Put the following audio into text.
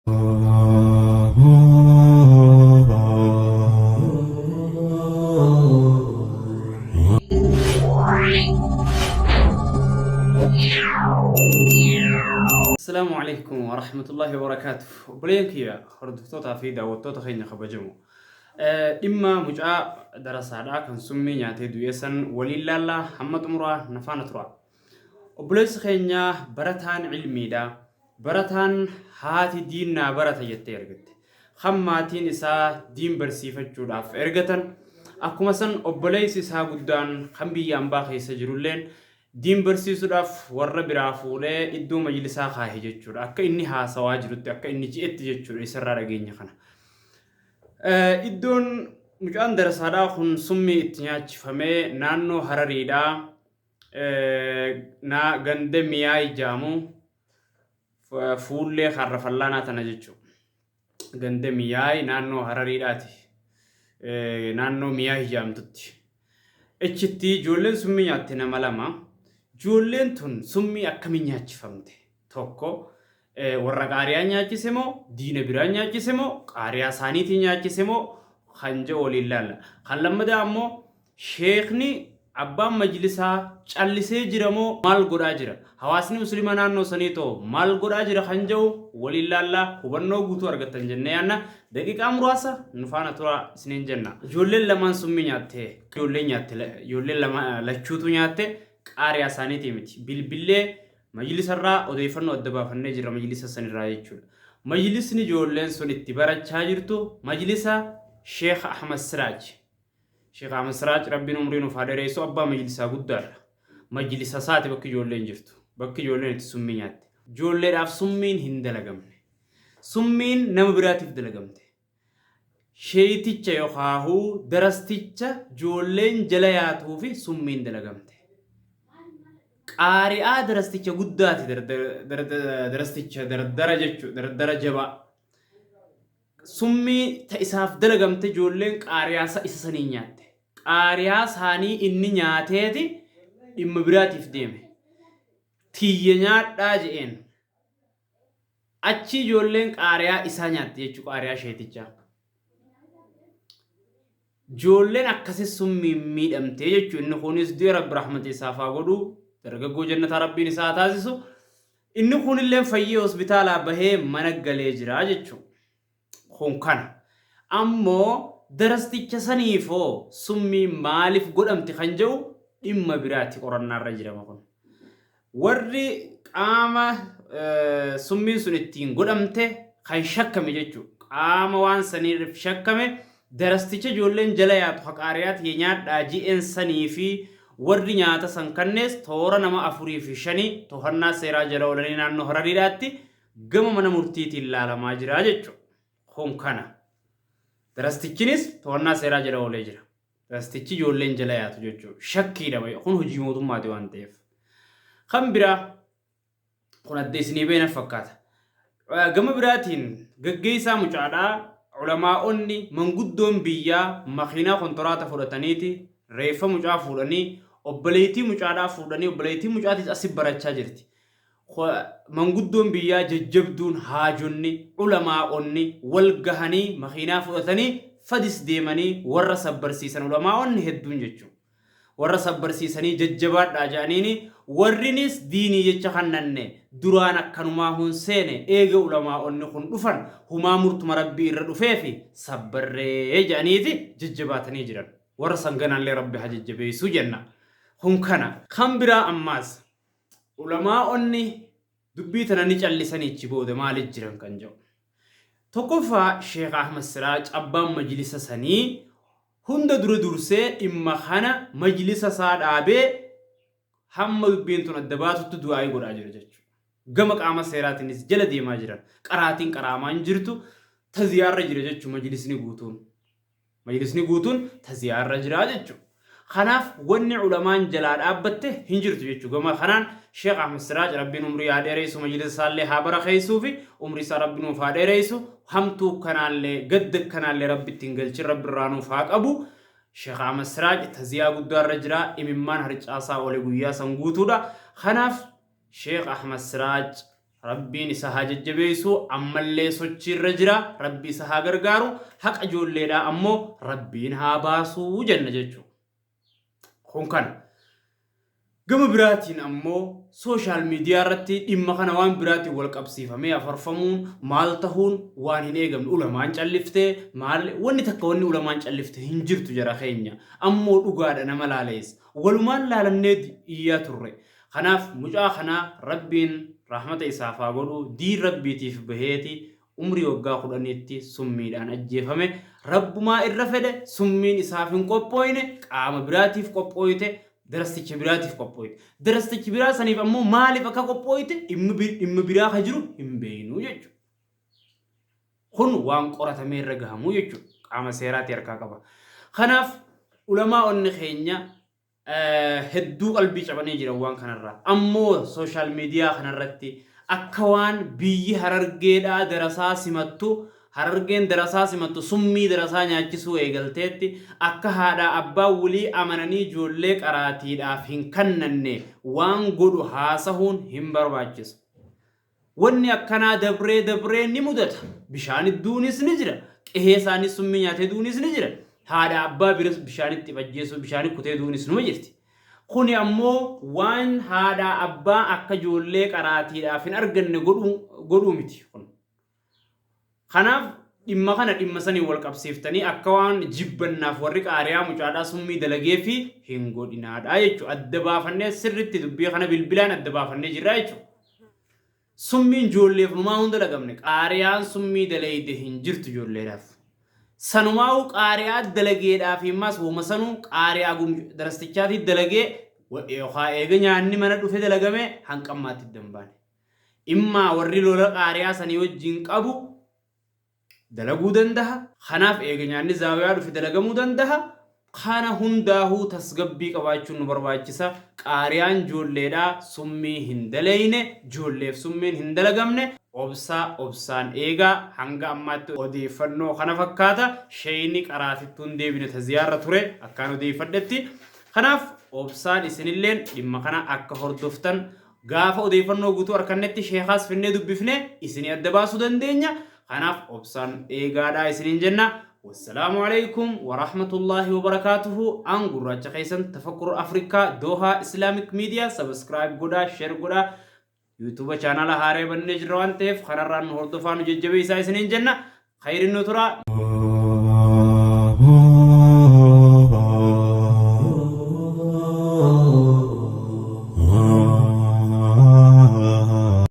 السلام عليكم ورحمة الله وبركاته. بلينك يا هردفتوتا في دعوتوتا خينا خبجمو. إما مجاء درس هذا كان سمي نعتي دويسن ولله الله محمد مرا نفعنا ترى. وبليس خينا برتان علمي دا برتان هاتي ديننا برتا يتيرجت. خماتين إسا دين برسيفة جوداف إرجتن. أكو مثلا وبليس إسا قدان خم بيام باقي سجرولين. دين برسيسوداف warra biraa fuulee iddoo majlisaa kaahee jechuudha. Akka inni haasawaa jirutti akka inni ji'etti jechuudha isarraa dhageenya kana. Iddoon mucaan darasaadhaa kun summii itti nyaachifamee naannoo Harariidhaa ganda miyaa ijaamu fuullee harra fallaanaa tana jechuudha. Ganda miyaa naannoo Harariidhaati. Naannoo miyaa ijaamtutti. Echitti ijoolleen summii nyaatti nama lama. Ijoolleen tun summii akkamiin nyaachifamte? Tokko warra qaariyaa nyaachise moo diina biraa nyaachise moo qaariyaa isaaniitiin nyaachise moo kan jedhu waliin ilaalla. Kan lammadaa ammoo sheekni abbaan majlisaa callisee jira moo maal godhaa jira? Hawaasni musliima naannoo sanii too maal godhaa jira kan jedhu waliin ilaalla. Hubannoo guutuu argattan jennee yaanna. Daqiiqaa muraasa nu faana tura isiniin jenna. Ijoolleen lamaan summii nyaatte, ijoolleen lama lachuutu nyaatte. Qaariyaa isaaniitii miti. Bilbilee majlisarraa odeeffannoo adda baafannee jira majlisa sanirraa jechuudha. Majlisni ijoolleen sun itti barachaa jirtu majlisa Sheekh Ahmad Siraaj. Sheekh Ahmad Siraaj rabbiin umrii nuuf haa dheeressu abbaa majlisaa guddaadha. Majlisa isaati bakki ijoolleen jirtu. Bakki ijoolleen itti summii nyaatte. Ijoolleedhaaf summiin hin dalagamne. Summiin nama biraatiif dalagamte. Sheeyiticha yookaan darasticha ijoolleen jala yaatuu fi summiin dalagamte. Qaariyaa darasticha guddaati darasticha dardara jechuudha dardara jabaa summii ta'isaaf dalagamte ijoolleen qaariyaa isa sanii nyaatte qaariyaa isaanii inni nyaateeti dhimma biraatiif deeme tiyya nyaadhaa je'een achi ijoolleen qaariyaa isaa nyaatte jechuudha qaariyaa sheetichaa ijoolleen akkasii summii miidhamte jechuudha inni kunis du'a rabbi rahmata isaaf haa godhu dargaggoo jannata rabbiin isaa taasisu inni kunillee fayyee hospitaalaa bahee mana galee jira jechuudha. Kun kana ammoo darasticha saniifoo summii maaliif godhamte kan jedhu dhimma biraatti qorannaarra jirama kun. Warri qaama summiin sun ittiin godhamte kan shakkame jechuudha. Qaama waan saniif shakkame darasticha ijoolleen jala yaatu haqaariyaatti nyaadhaa ji'een sanii fi warri nyaata san kannees toora nama 4 fi 5 to'annaa seeraa jala oolanii naannoo Harariidhaatti gama mana murtiitiin ilaalamaa jira jechuudha. Kun kana. Darastichinis to'annaa seeraa jala oolee jira. Darastichi ijoolleen jala yaatu jechuudha. Shakkiidha baay'ee. Kun hojii mootummaati waan ta'eef. Kan biraa kun adda isinii beena fakkaata. Gama biraatiin gaggeessaa mucaadhaa ulamaa'onni manguddoon biyyaa makiinaa kontiraata fudhataniiti reeffa mucaa fuudhanii obboleettii mucaadhaa fuudhanii obboleettii mucaatis asii barachaa jirti. Manguddoon biyyaa jajjabduun haajonni ulamaa'onni wal gahanii makiinaa fudhatanii fadis deemanii warra sabbarsiisan ulamaa'onni hedduun jechuudha. Warra sabbarsiisanii jajjabaadhaa jedhaniini warrinis diinii jecha kannanne duraan akkanumaa hun seene eega ulamaa'onni kun dhufan humaa murtuma rabbii irra dhufee fi sabbarree jedhaniiti jajjabaatanii jiran. Warra sanganaallee rabbi haa jajjabeessu jenna. Kun kana kan biraa ammaas ulamaa'onni dubbii tana ni callisanii ichi booda maaliif jiran kan jedhu. Tokkoffaa Sheekh Ahmad Siraaj abbaan majlisa sanii hunda dura dursee dhimma kana majlisa isaa dhaabee hamma dubbiin tun adda baatutti du'aa godhaa jira jechuudha. Gama qaama seeraatiinis jala deemaa jiran qaraatiin qaraamaa hin jirtu taziyaarra jira jechuudha majlisni guutuun. Majlisni guutuun taziyaarra jira jechuudha. Kanaaf wanni ulamaan jalaa dhaabbatte hin jirtu jechuudha. Gama kanaan Sheekh Ahmad Siraaj rabbiin umrii haa dheeressu majlisa isaallee haa barakeessuu fi umrii isaa rabbiin nuuf haa dheeressu hamtuu kanaallee gadda kanaallee rabbi ittiin galchin rabbi irraa nuuf haa qabu. Sheekh Ahmad Siraaj taziyaa guddaarra jira imimmaan harcaasaa oole guyyaa san guutuudha. Kanaaf Sheekh Ahmad Siraaj rabbiin isa haa jajjabeessu ammallee sochiirra jira rabbi isa haa gargaaru haqa ijoolleedhaa ammoo rabbiin haa baasuu jenna jechuudha. Kun kana gama biraatiin ammoo sooshaal miidiyaa irratti dhimma kana waan biraatiin wal qabsiifamee afarfamuun maal tahuun waan hin eegamne ulamaan calliftee maal wanni takka wanni ulamaan callifte hin jirtu jara keenya ammoo dhugaadha nama laaleessa walumaan laalannee iyyaa turre. Kanaaf mucaa kana rabbiin rahmata isaaf haa godhu diin rabbiitiif baheeti umrii waggaa 10tti summiidhaan ajjeefame rabbumaa irra fedhe summiin isaaf hin qophooyne qaama biraatiif qophooyte darasticha biraatiif qophooyte darastichi biraa saniif ammoo maaliif akka qophooyte dhimma biraa ka jiru hin beeknu jechuudha. Kun waan qoratamee irra gahamuu jechuudha qaama seeraatti harkaa qaba. Kanaaf ulamaa onni keenya hedduu qalbii cabanii jiran waan kanarraa ammoo sooshaal miidiyaa kanarratti akka waan biyyi harargeedhaa darasaa simattu harargeen darasaa simattu summii darasaa nyaachisuu eegalteetti akka haadhaa abbaa wulii amananii ijoollee qaraatiidhaaf hin kannanne waan godhu haasahuun hin barbaachisu. Wanni akkanaa dabree ni mudata. Bishaan idduunis ni jira. Qehee isaanis summii nyaatee duunis ni jira. Haadha abbaa biras bishaanitti fajjeessu bishaani kutee duunis numa jirti. Kuni ammoo waan haadha abbaa akka ijoollee qaraatiidhaaf hin arganne godhuu miti. Kanaaf dhimma kana dhimma sanii wal qabsiiftanii akka waan jibbannaaf warri qaariyaa mucaadhaa summii dalagee fi hin godhinaadha jechuudha. Adda baafannee sirriitti dubbii kana bilbilaan adda baafannee jirra jechuudha. Summiin ijoolleef numaa hunda dagamne qaariyaan summii dalayde hin jirtu ijoolleedhaaf. Sanumaa'u qaariyaa dalageedhaaf himmas woma sanuu qaariyaa darastichaati dalagee haa eega nyaanni mana dhufe dalagame hanqammaatti dambaane. Immaa warri lola qaariyaa sanii wajjin qabu dalaguu danda'a. Kanaaf eega nyaanni zaawiyaa dhufe dalagamuu danda'a. Kana hundaahuu tasgabbii qabaachuun nu barbaachisa. Qaariyaan ijoolleedhaa summii hin dalayne ijoolleef summiin hin dalagamne obsaan eegaa hanga ammaatti odeeffannoo kana fakkaata. Shayni qaraatittuun deebine taziyaarra ture akkaan odeeffadhetti. Kanaaf obsaan isinilleen dhimma kana akka hordoftan gaafa odeeffannoo guutuu arkannetti sheekaas finnee dubbifne isinii adda baasuu dandeenya. Kanaaf obsaan eegaadhaa isiniin jenna. والسلام عليكم ورحمة الله وبركاته. أنقر راجع خيسن تفكر أفريقيا دوها إسلاميك ميديا سبسكرايب قدا شير قدا يوتيوب channel هاري بنجروان تيف خنران هردفان ججبي سايسنين جنة خير النطرة.